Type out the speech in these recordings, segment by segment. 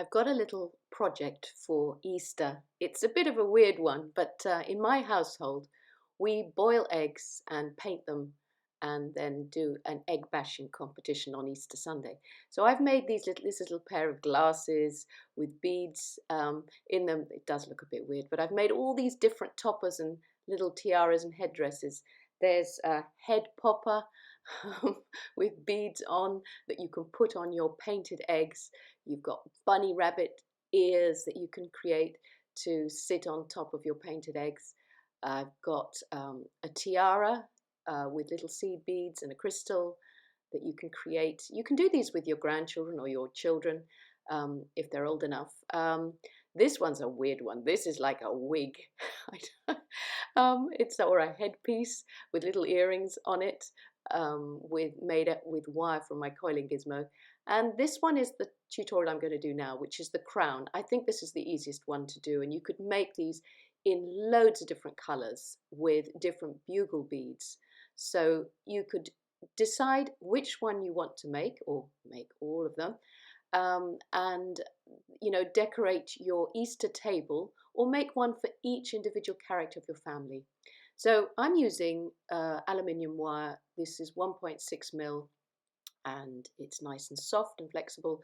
I've got a little project for Easter. It's a bit of a weird one, but in my household, we boil eggs and paint them and then do an egg bashing competition on Easter Sunday. So I've made this little pair of glasses with beads in them. It does look a bit weird, but I've made all these different toppers and little tiaras and headdresses. There's a head popper with beads on that you can put on your painted eggs. You've got bunny rabbit ears that you can create to sit on top of your painted eggs. I've got a tiara with little seed beads and a crystal that you can create. You can do these with your grandchildren or your children if they're old enough. This one's a weird one. This is like a wig. It's or a headpiece with little earrings on it, made up with wire from my coiling gizmo. And this one is the tutorial I'm going to do now, which is the crown. I think this is the easiest one to do, and you could make these in loads of different colors with different bugle beads. So you could decide which one you want to make, or make all of them, and decorate your Easter table, or make one for each individual character of your family. So I'm using aluminium wire. This is 1.6 mil, and it's nice and soft and flexible.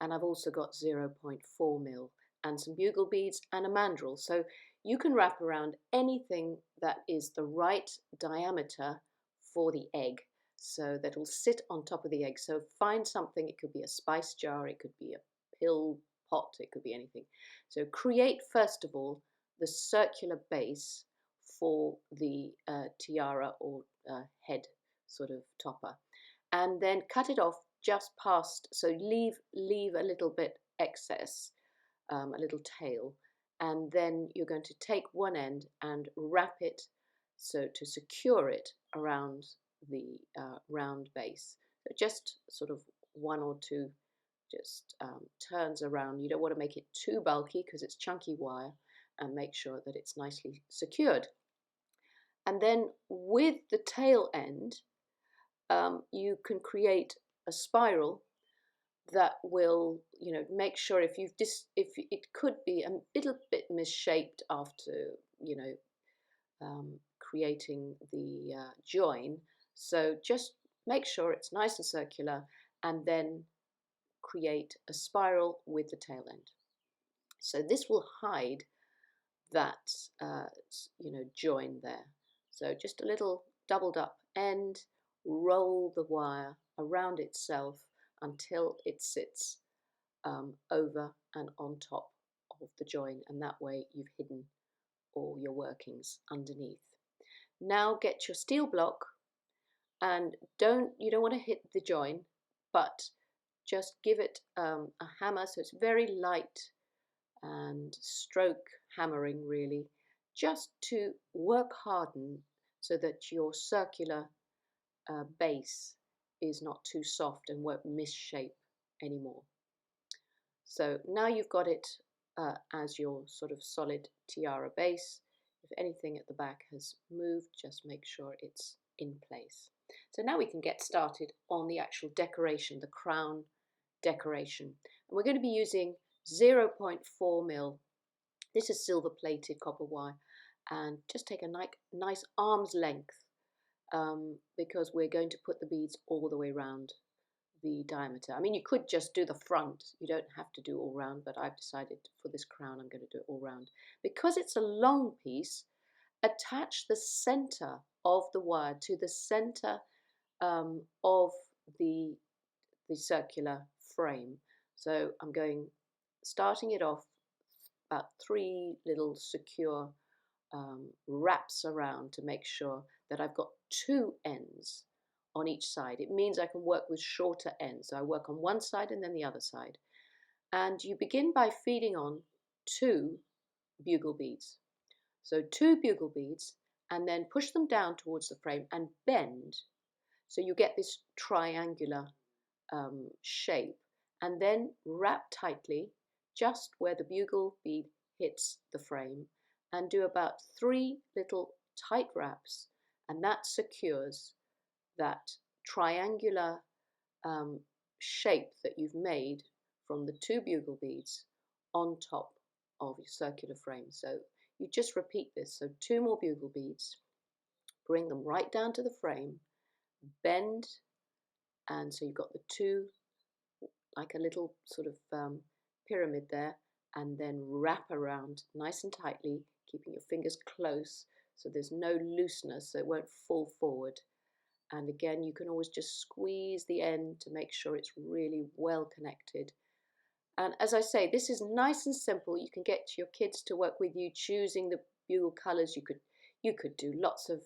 And I've also got 0.4 mil and some bugle beads and a mandrel. So you can wrap around anything that is the right diameter for the egg, so that will sit on top of the egg. So find something. It could be a spice jar, it could be a pill pot, it could be anything. So create first of all the circular base for the tiara or head sort of topper, and then cut it off just past, so leave a little bit excess, a little tail, and then you're going to take one end and wrap it so to secure it around the round base. So just sort of one or two just turns around. You don't want to make it too bulky because it's chunky wire, and make sure that it's nicely secured. And then with the tail end, you can create a spiral that will, make sure if it could be a little bit misshaped after, creating the join. So just make sure it's nice and circular, and then create a spiral with the tail end. So this will hide that, join there. So just a little doubled up end, roll the wire around itself until it sits over and on top of the join, and that way you've hidden all your workings underneath. Now get your steel block, and you don't want to hit the join, but just give it a hammer so it's very light, and stroke hammering really, just to work harden so that your circular base is not too soft and won't misshape anymore. So now you've got it as your sort of solid tiara base. If anything at the back has moved, just make sure it's in place. So now we can get started on the actual decoration, the crown decoration. And we're going to be using 0.4 mil. This is silver plated copper wire, and just take a nice arm's length, because we're going to put the beads all the way around the diameter. I mean, you could just do the front, you don't have to do all round, but I've decided for this crown I'm going to do it all round. Because it's a long piece, attach the center of the wire to the center of the circular frame. So I'm starting it off about 3 little secure wraps around to make sure that I've got 2 ends on each side. It means I can work with shorter ends. So I work on one side and then the other side. And you begin by feeding on 2 bugle beads. So 2 bugle beads, and then push them down towards the frame and bend. So you get this triangular shape, and then wrap tightly just where the bugle bead hits the frame, and do about 3 little tight wraps, and that secures that triangular shape that you've made from the 2 bugle beads on top of your circular frame. So you just repeat this. So 2 more bugle beads, bring them right down to the frame, bend, and so you've got the 2, like a little sort of pyramid there, and then wrap around nice and tightly, keeping your fingers close so there's no looseness, so it won't fall forward. And again, you can always just squeeze the end to make sure it's really well connected. And as I say, this is nice and simple. You can get your kids to work with you, choosing the bugle colours. You could do lots of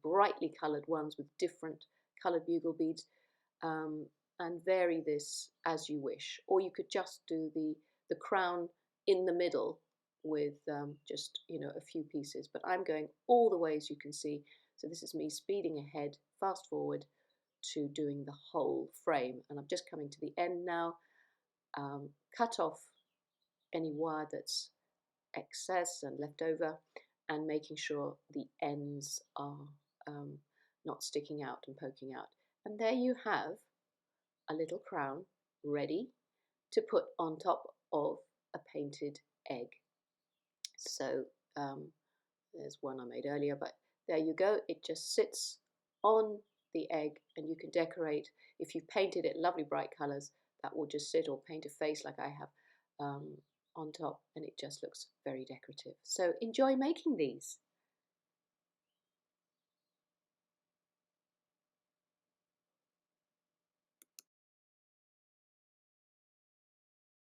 brightly coloured ones with different coloured bugle beads, and vary this as you wish. Or you could just do the crown in the middle with just, you know, a few pieces. But I'm going all the ways you can see. So this is me speeding ahead, fast forward to doing the whole frame. And I'm just coming to the end now. Cut off any wire that's excess and left over, and making sure the ends are not sticking out and poking out. And there you have a little crown ready to put on top of a painted egg. So there's one I made earlier, but there you go. It just sits on the egg, and you can decorate. If you've painted it lovely bright colours, that will just sit, or paint a face like I have on top, and it just looks very decorative. So enjoy making these.